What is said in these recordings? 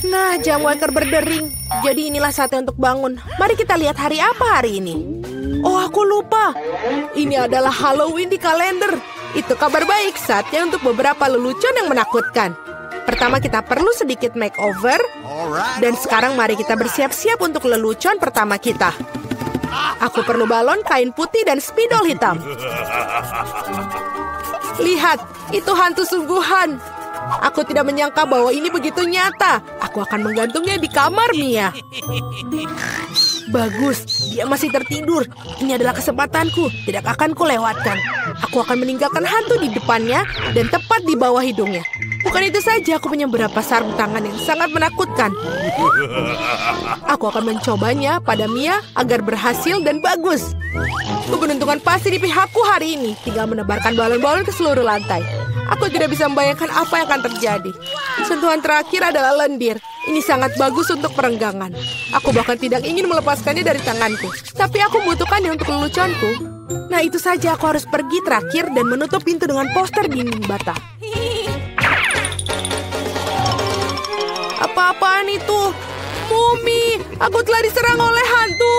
Nah, jam waker berdering. Jadi inilah saatnya untuk bangun. Mari kita lihat hari apa hari ini. Oh, aku lupa. Ini adalah Halloween di kalender. Itu kabar baik, saatnya untuk beberapa lelucon yang menakutkan. Pertama kita perlu sedikit makeover. Dan sekarang mari kita bersiap-siap untuk lelucon pertama kita. Aku perlu balon, kain putih, dan spidol hitam. Lihat, itu hantu sungguhan. Aku tidak menyangka bahwa ini begitu nyata. Aku akan menggantungnya di kamar Mia. Bagus, dia masih tertidur. Ini adalah kesempatanku, tidak akan kulewatkan. Aku akan meninggalkan hantu di depannya dan tepat di bawah hidungnya. Bukan itu saja, aku punya beberapa sarung tangan yang sangat menakutkan. Aku akan mencobanya pada Mia agar berhasil dan bagus. Keberuntungan pasti di pihakku hari ini. Tinggal menebarkan balon-balon ke seluruh lantai. Aku tidak bisa membayangkan apa yang akan terjadi. Sentuhan terakhir adalah lendir. Ini sangat bagus untuk perenggangan. Aku bahkan tidak ingin melepaskannya dari tanganku. Tapi aku membutuhkannya untuk leluconku. Nah, itu saja, aku harus pergi terakhir dan menutup pintu dengan poster dinding bata. Apa-apaan itu? Mumi, aku telah diserang oleh hantu.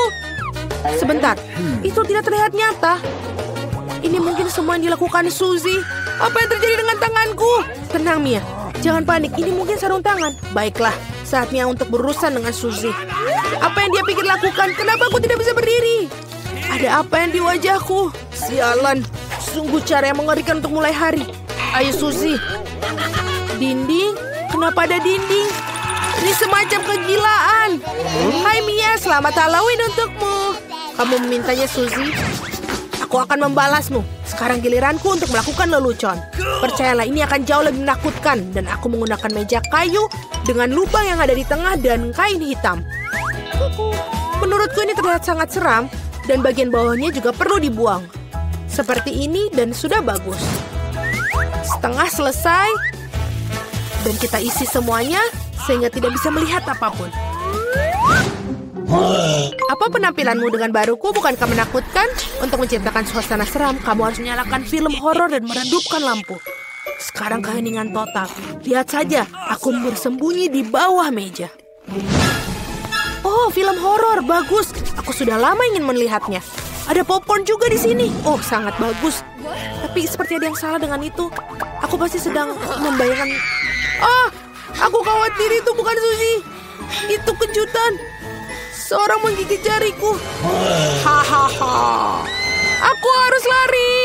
Sebentar, itu tidak terlihat nyata. Ini mungkin semua yang dilakukan Suzy. Apa yang terjadi dengan tanganku? Tenang, Mia. Jangan panik, ini mungkin sarung tangan. Baiklah, saatnya untuk berurusan dengan Suzy. Apa yang dia pikir lakukan? Kenapa aku tidak bisa berdiri? Ada apa yang di wajahku? Sialan, sungguh cara yang mengerikan untuk mulai hari. Ayo, Suzy. Dinding? Kenapa ada dinding? Ini semacam kegilaan. Hai, Mia, selamat Halloween untukmu. Kamu memintanya, Suzy? Aku akan membalasmu. Sekarang giliranku untuk melakukan lelucon. Percayalah, ini akan jauh lebih menakutkan. Dan aku menggunakan meja kayu dengan lubang yang ada di tengah dan kain hitam. Menurutku ini terlihat sangat seram. Dan bagian bawahnya juga perlu dibuang. Seperti ini dan sudah bagus. Setengah selesai. Dan kita isi semuanya sehingga tidak bisa melihat apapun. Apa penampilanmu dengan baruku? Bukankah menakutkan? Untuk menciptakan suasana seram, kamu harus menyalakan film horor dan meredupkan lampu. Sekarang keheningan total. Lihat saja, aku bersembunyi di bawah meja. Oh, film horor, bagus. Aku sudah lama ingin melihatnya. Ada popcorn juga di sini. Oh, sangat bagus. Tapi seperti ada yang salah dengan itu. Aku pasti sedang membayangkan. Oh, aku khawatir itu bukan Suzy. Itu kejutan. Seorang menggigit jariku. Hahaha. Aku harus lari.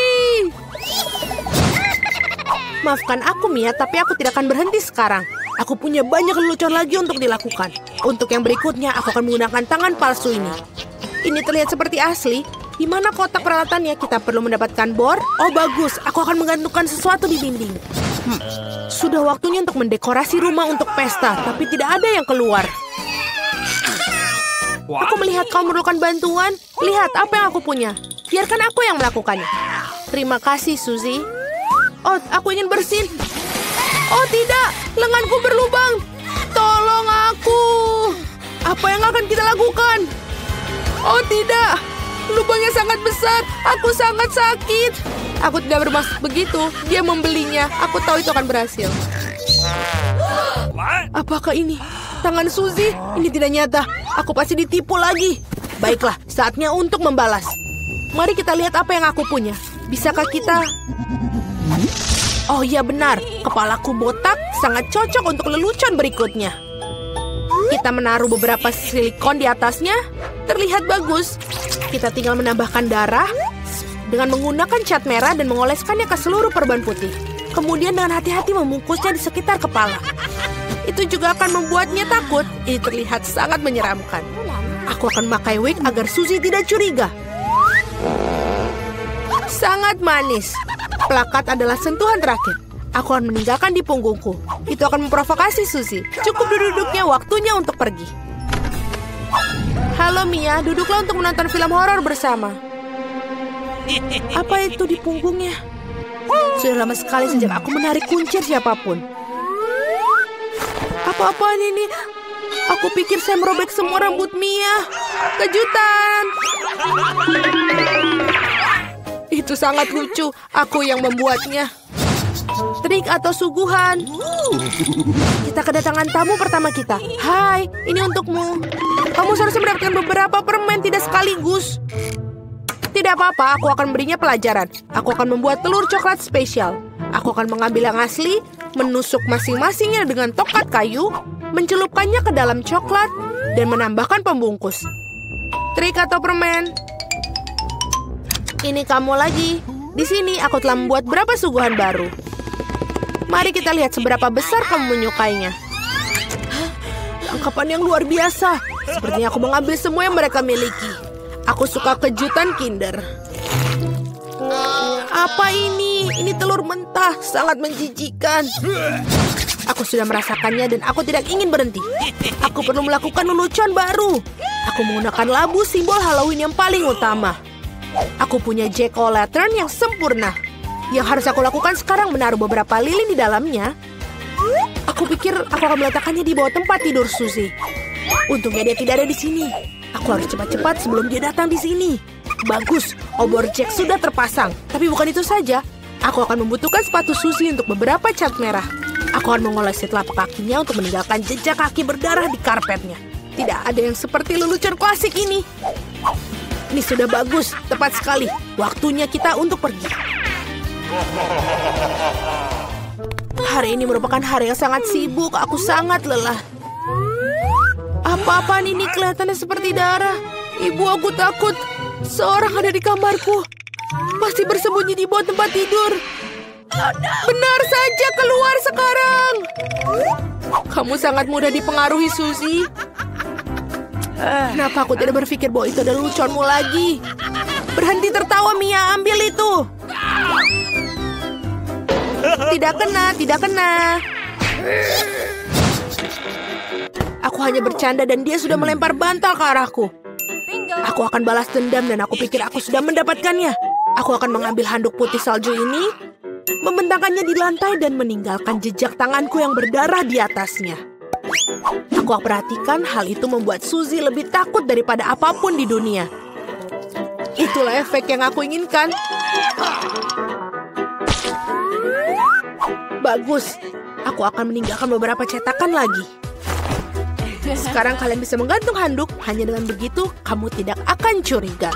Maafkan aku, Mia, tapi aku tidak akan berhenti sekarang. Aku punya banyak lelucon lagi untuk dilakukan. Untuk yang berikutnya, aku akan menggunakan tangan palsu ini. Ini terlihat seperti asli. Di mana kotak peralatannya? Kita perlu mendapatkan bor. Oh, bagus. Aku akan menggantungkan sesuatu di dinding. Sudah waktunya untuk mendekorasi rumah untuk pesta, tapi tidak ada yang keluar. Aku melihat kau memerlukan bantuan. Lihat apa yang aku punya. Biarkan aku yang melakukannya. Terima kasih, Suzy. Oh, aku ingin bersin. Oh, tidak. Lenganku berlubang. Tolong aku. Apa yang akan kita lakukan? Oh, tidak. Lubangnya sangat besar. Aku sangat sakit. Aku tidak bermaksud begitu. Dia membelinya. Aku tahu itu akan berhasil. Apakah ini tangan Suzy? Ini tidak nyata. Aku pasti ditipu lagi. Baiklah, saatnya untuk membalas. Mari kita lihat apa yang aku punya. Bisakah kita... Oh iya benar, kepalaku botak sangat cocok untuk lelucon berikutnya. Kita menaruh beberapa silikon di atasnya. Terlihat bagus. Kita tinggal menambahkan darah dengan menggunakan cat merah dan mengoleskannya ke seluruh perban putih. Kemudian dengan hati-hati membungkusnya di sekitar kepala. Itu juga akan membuatnya takut. Ini terlihat sangat menyeramkan. Aku akan memakai wig agar Suzy tidak curiga. Sangat manis. Plakat adalah sentuhan terakhir. Aku akan meninggalkan di punggungku. Itu akan memprovokasi Suzy. Cukup duduknya, waktunya untuk pergi. Halo Mia, duduklah untuk menonton film horor bersama. Apa itu di punggungnya? Sudah lama sekali sejak aku menarik kuncir siapapun. Apa-apaan ini? Aku pikir saya merobek semua rambut Mia. Kejutan! Itu sangat lucu. Aku yang membuatnya. trik atau suguhan. Kita kedatangan tamu pertama kita. Hai, ini untukmu. Kamu seharusnya mendapatkan beberapa permen, tidak sekaligus. Tidak apa-apa, aku akan berinya pelajaran. Aku akan membuat telur coklat spesial. Aku akan mengambil yang asli, menusuk masing-masingnya dengan tongkat kayu, mencelupkannya ke dalam coklat, dan menambahkan pembungkus. Trik atau permen? Ini kamu lagi. Di sini aku telah membuat beberapa suguhan baru. Mari kita lihat seberapa besar kamu menyukainya. Tangkapan yang luar biasa. Sepertinya aku mengambil semua yang mereka miliki. Aku suka kejutan Kinder. Apa ini? Ini telur mentah, sangat menjijikan. Aku sudah merasakannya dan aku tidak ingin berhenti. Aku perlu melakukan lelucon baru. Aku menggunakan labu simbol Halloween yang paling utama. Aku punya jack-o'-lantern yang sempurna. Yang harus aku lakukan sekarang menaruh beberapa lilin di dalamnya. Aku pikir aku akan meletakkannya di bawah tempat tidur Suzy. Untungnya dia tidak ada di sini. Aku harus cepat-cepat sebelum dia datang di sini. Bagus, obor Jack sudah terpasang. Tapi bukan itu saja. Aku akan membutuhkan sepatu Suzy untuk beberapa cat merah. Aku akan mengolesi telapak kakinya untuk meninggalkan jejak kaki berdarah di karpetnya. Tidak ada yang seperti lelucon klasik ini. Ini sudah bagus, tepat sekali. Waktunya kita untuk pergi. Hari ini merupakan hari yang sangat sibuk. Aku sangat lelah. Apa-apaan ini kelihatannya seperti darah. Ibu, aku takut. Seorang ada di kamarku. Pasti bersembunyi di bawah tempat tidur. Benar saja, keluar sekarang. Kamu sangat mudah dipengaruhi, Suzy. Kenapa aku tidak berpikir bahwa itu adalah leluconmu lagi? Berhenti tertawa, Mia. Ambil itu. Tidak kena, tidak kena. Aku hanya bercanda dan dia sudah melempar bantal ke arahku. Aku akan balas dendam dan aku pikir aku sudah mendapatkannya. Aku akan mengambil handuk putih salju ini, membentangkannya di lantai dan meninggalkan jejak tanganku yang berdarah di atasnya. Aku perhatikan hal itu membuat Suzy lebih takut daripada apapun di dunia. Itulah efek yang aku inginkan. Bagus. Aku akan meninggalkan beberapa cetakan lagi. Sekarang kalian bisa menggantung handuk. Hanya dengan begitu, kamu tidak akan curiga.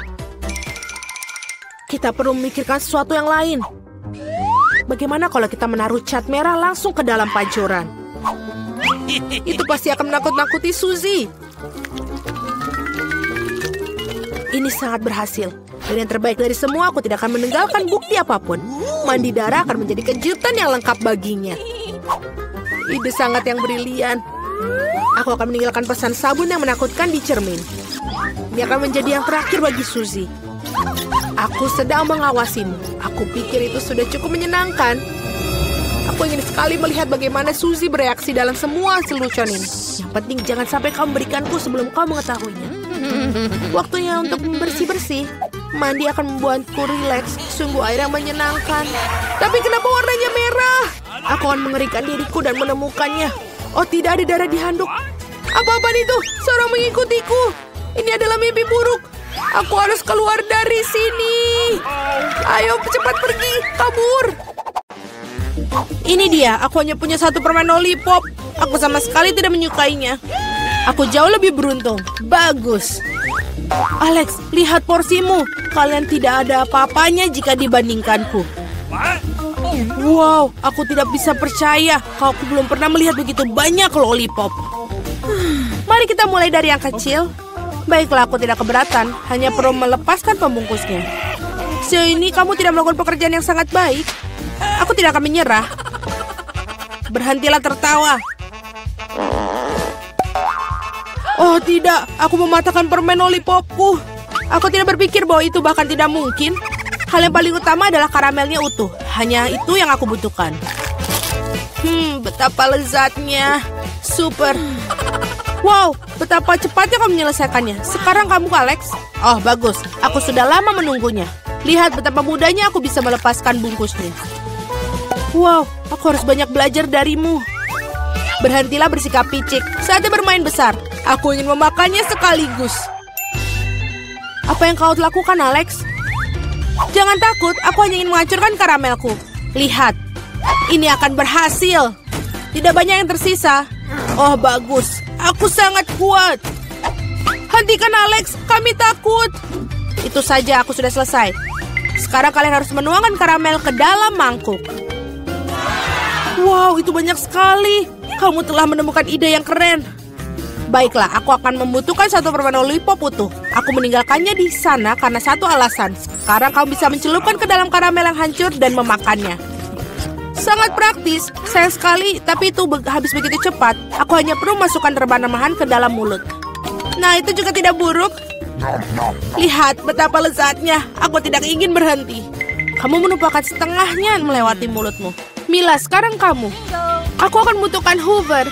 Kita perlu memikirkan sesuatu yang lain. Bagaimana kalau kita menaruh cat merah langsung ke dalam pancuran? Itu pasti akan menakut-nakuti Suzy. Ini sangat berhasil. Dan yang terbaik dari semua, aku tidak akan meninggalkan bukti apapun. Mandi darah akan menjadi kejutan yang lengkap baginya. Ide sangat yang brilian. Aku akan meninggalkan pesan sabun yang menakutkan di cermin. Ini akan menjadi yang terakhir bagi Suzy. Aku sedang mengawasimu. Aku pikir itu sudah cukup menyenangkan. Aku ingin sekali melihat bagaimana Suzy bereaksi dalam semua lelucon ini. Yang penting jangan sampai kamu berikanku sebelum kau mengetahuinya. Waktunya untuk bersih-bersih. Mandi akan membuatku rileks. Sungguh air yang menyenangkan. Tapi kenapa warnanya merah? Aku akan mengerikan diriku dan menemukannya. Oh, tidak ada darah di handuk. Apa-apaan itu? Seorang mengikutiku. Ini adalah mimpi buruk. Aku harus keluar dari sini. Ayo cepat pergi, kabur. Ini dia, aku hanya punya satu permen lollipop. Aku sama sekali tidak menyukainya. Aku jauh lebih beruntung. Bagus. Alex, lihat porsimu. Kalian tidak ada apa-apanya jika dibandingkanku. Wow, aku tidak bisa percaya. Aku belum pernah melihat begitu banyak lollipop. Mari kita mulai dari yang kecil. Baiklah, aku tidak keberatan. Hanya perlu melepaskan pembungkusnya. Sejauh ini kamu tidak melakukan pekerjaan yang sangat baik. Aku tidak akan menyerah. Berhentilah tertawa. Oh tidak, aku mematahkan permen lollipopku. Aku tidak berpikir bahwa itu bahkan tidak mungkin. Hal yang paling utama adalah karamelnya utuh. Hanya itu yang aku butuhkan. Betapa lezatnya. Super. Wow, betapa cepatnya kamu menyelesaikannya. Sekarang kamu, Alex. Oh, bagus. Aku sudah lama menunggunya. Lihat betapa mudahnya aku bisa melepaskan bungkusnya. Wow, aku harus banyak belajar darimu. Berhentilah bersikap picik. Saatnya bermain besar. Aku ingin memakannya sekaligus. Apa yang kau lakukan, Alex? Jangan takut, aku hanya ingin menghancurkan karamelku. Lihat, Ini akan berhasil. Tidak banyak yang tersisa. Oh, bagus. Aku sangat kuat. Hentikan, Alex. Kami takut. Itu saja, aku sudah selesai. Sekarang kalian harus menuangkan karamel ke dalam mangkuk. Wow, itu banyak sekali. Kamu telah menemukan ide yang keren. Baiklah, aku akan membutuhkan satu permen lollipop utuh. Aku meninggalkannya di sana karena satu alasan. Sekarang kamu bisa mencelupkan ke dalam karamel yang hancur dan memakannya. Sangat praktis, sayang sekali, tapi itu habis begitu cepat. Aku hanya perlu masukkan remahan ke dalam mulut. Nah, itu juga tidak buruk. Lihat betapa lezatnya. Aku tidak ingin berhenti. Kamu menumpahkan setengahnya melewati mulutmu. Mila, sekarang kamu. Aku akan membutuhkan Hoover.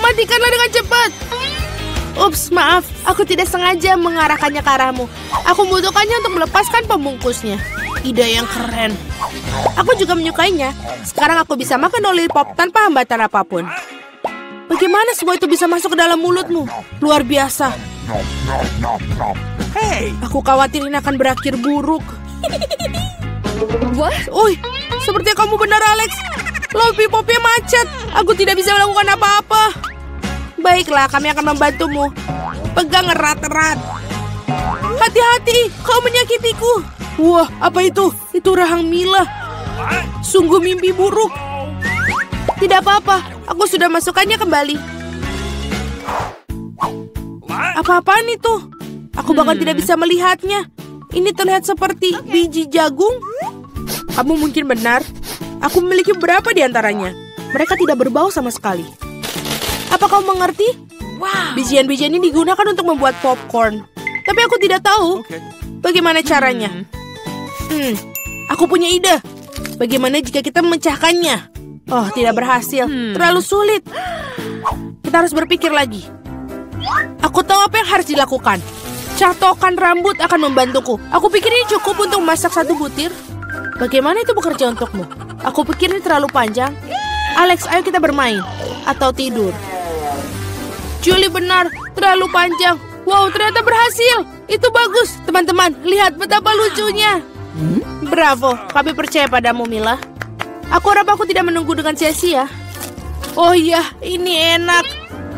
Matikanlah dengan cepat. Ups, maaf. Aku tidak sengaja mengarahkannya ke arahmu. Aku membutuhkannya untuk melepaskan pembungkusnya. Ide yang keren. Aku juga menyukainya. Sekarang aku bisa makan lollipop tanpa hambatan apapun. Bagaimana semua itu bisa masuk ke dalam mulutmu? Luar biasa. Hey, aku khawatir ini akan berakhir buruk. What? Oi, sepertinya kamu benar, Alex. Lollipopnya macet. Aku tidak bisa melakukan apa-apa. Baiklah, kami akan membantumu. Pegang erat-erat. Hati-hati, kau menyakitiku. Wah, apa itu? Itu rahang Mila. Sungguh mimpi buruk. Tidak apa-apa, aku sudah masukkannya kembali. Apa-apaan itu? Aku bahkan tidak bisa melihatnya. Ini terlihat seperti biji jagung. Kamu mungkin benar. Aku memiliki beberapa di antaranya. Mereka tidak berbau sama sekali. Apa kau mengerti? Wow. Bijian-bijian ini digunakan untuk membuat popcorn. Tapi aku tidak tahu bagaimana caranya. Aku punya ide. Bagaimana jika kita memecahkannya? Oh, tidak berhasil. Terlalu sulit. Kita harus berpikir lagi. Aku tahu apa yang harus dilakukan. Catokan rambut akan membantuku. Aku pikir ini cukup untuk memasak satu butir. Bagaimana itu bekerja untukmu? Aku pikir ini terlalu panjang. Alex, ayo kita bermain. Atau tidur. Julie benar, terlalu panjang. Wow, ternyata berhasil. Itu bagus. Teman-teman, lihat betapa lucunya. Bravo, kami percaya padamu, Mila. Aku harap aku tidak menunggu dengan sia-sia. Oh iya, ini enak.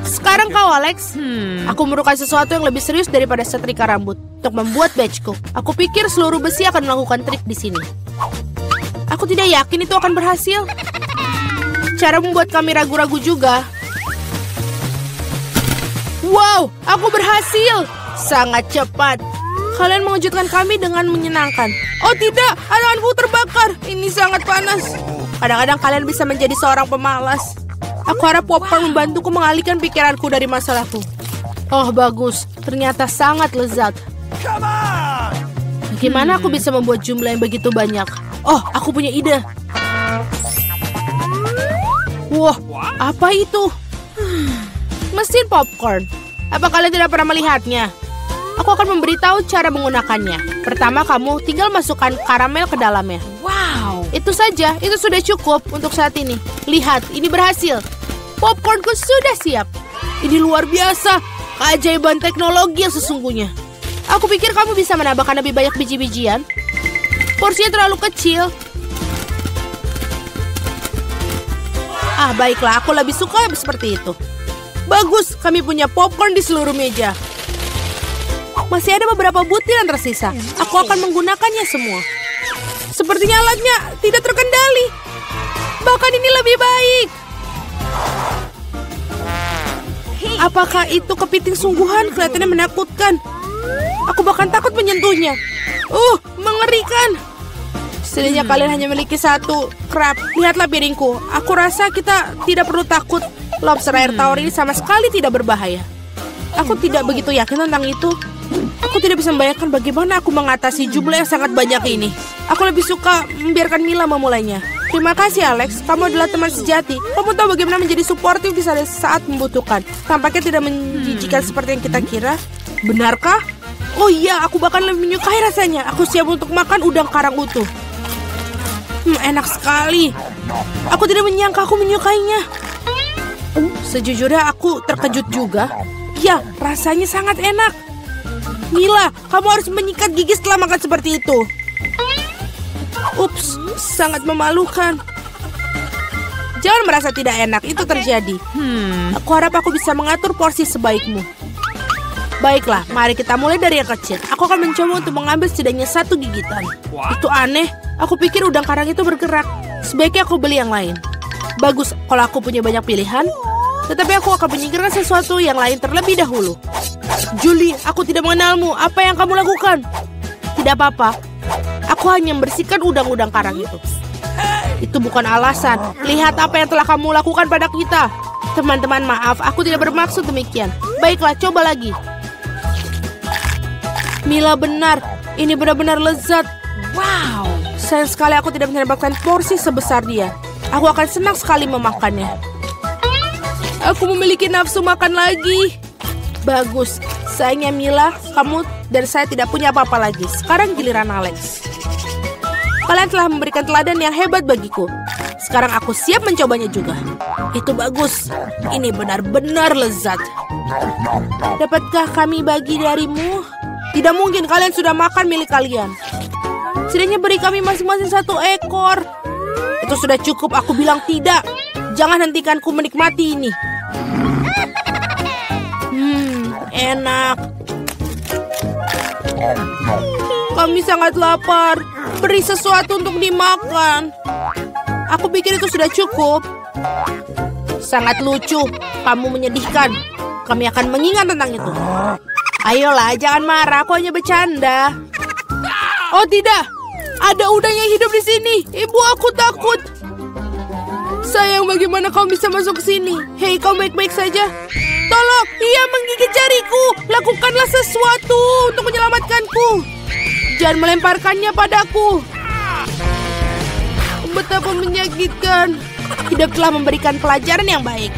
Sekarang kau, Alex. Aku memerlukan sesuatu yang lebih serius daripada setrika rambut untuk membuat badgeku. Aku pikir seluruh besi akan melakukan trik di sini. Aku tidak yakin itu akan berhasil. Cara membuat kami ragu-ragu juga. Wow, aku berhasil. Sangat cepat. Kalian mengejutkan kami dengan menyenangkan. Oh tidak, tanganku terbakar. Ini sangat panas. Kadang-kadang kalian bisa menjadi seorang pemalas. Aku harap popcorn membantuku mengalihkan pikiranku dari masalahku. Oh, bagus. Ternyata sangat lezat. Bagaimana aku bisa membuat jumlah yang begitu banyak? Oh, aku punya ide. Wah, apa itu? Mesin popcorn. Apa kalian tidak pernah melihatnya? Aku akan memberitahu cara menggunakannya. Pertama, kamu tinggal masukkan karamel ke dalamnya. Wow. Itu saja, itu sudah cukup untuk saat ini. Lihat, ini berhasil. Popcornku sudah siap. Ini luar biasa. Keajaiban teknologi yang sesungguhnya. Aku pikir kamu bisa menambahkan lebih banyak biji-bijian. Porsinya terlalu kecil. Ah, baiklah, aku lebih suka seperti itu. Bagus, kami punya popcorn di seluruh meja. Masih ada beberapa butir yang tersisa. Aku akan menggunakannya semua. Sepertinya alatnya tidak terkendali. Bahkan ini lebih baik. Apakah itu kepiting sungguhan? Kelihatannya menakutkan. Aku bahkan takut menyentuhnya. Mengerikan. Setidaknya kalian hanya memiliki satu crab. Lihatlah piringku. Aku rasa kita tidak perlu takut. Lobster air tawar ini sama sekali tidak berbahaya. Aku tidak begitu yakin tentang itu. Aku tidak bisa membayangkan bagaimana aku mengatasi jumlah yang sangat banyak ini. Aku lebih suka membiarkan Mila memulainya. Terima kasih, Alex. Kamu adalah teman sejati. Kamu tahu bagaimana menjadi suportif di saat membutuhkan. Tampaknya tidak menjijikan seperti yang kita kira. Benarkah? Oh iya, aku bahkan lebih menyukai rasanya. Aku siap untuk makan udang karang utuh. Enak sekali. Aku tidak menyangka aku menyukainya. Sejujurnya aku terkejut juga. Ya, rasanya sangat enak. Mila, kamu harus menyikat gigi setelah makan seperti itu. Ups, sangat memalukan. Jangan merasa tidak enak, itu terjadi. Aku harap aku bisa mengatur porsi sebaikmu. Baiklah, mari kita mulai dari yang kecil. Aku akan mencoba untuk mengambil setidaknya 1 gigitan. Itu aneh, aku pikir udang karang itu bergerak. Sebaiknya aku beli yang lain. Bagus kalau aku punya banyak pilihan. Tetapi aku akan menyingkirkan sesuatu yang lain terlebih dahulu. Julie, aku tidak mengenalmu. Apa yang kamu lakukan? Tidak apa-apa. Aku hanya membersihkan udang-udang karang itu. Itu bukan alasan. Lihat apa yang telah kamu lakukan pada kita. Teman-teman, maaf. Aku tidak bermaksud demikian. Baiklah, coba lagi. Mila benar. Ini benar-benar lezat. Wow. Sayang sekali aku tidak mendapatkan porsi sebesar dia. Aku akan senang sekali memakannya. Aku memiliki nafsu makan lagi. Bagus. Sayangnya Mila, kamu dan saya tidak punya apa-apa lagi. Sekarang giliran Alex. Kalian telah memberikan teladan yang hebat bagiku. Sekarang aku siap mencobanya juga. Itu bagus. Ini benar-benar lezat. Dapatkah kami bagi darimu? Tidak mungkin, kalian sudah makan milik kalian. Setidaknya beri kami masing-masing 1 ekor. Itu sudah cukup, aku bilang tidak. Jangan hentikanku menikmati ini. Enak. Kami sangat lapar. Beri sesuatu untuk dimakan. Aku pikir itu sudah cukup. Sangat lucu. Kamu menyedihkan. Kami akan mengingat tentang itu. Ayolah, jangan marah. Aku hanya bercanda. Oh tidak. Ada udang yang hidup di sini. Ibu, aku takut. Sayang, bagaimana kau bisa masuk ke sini? Hei, kau baik-baik saja? Tolong, ia menggigit jariku. Lakukanlah sesuatu untuk menyelamatkanku. Jangan melemparkannya padaku. Betapa menyakitkan. Hidup telah memberikan pelajaran yang baik.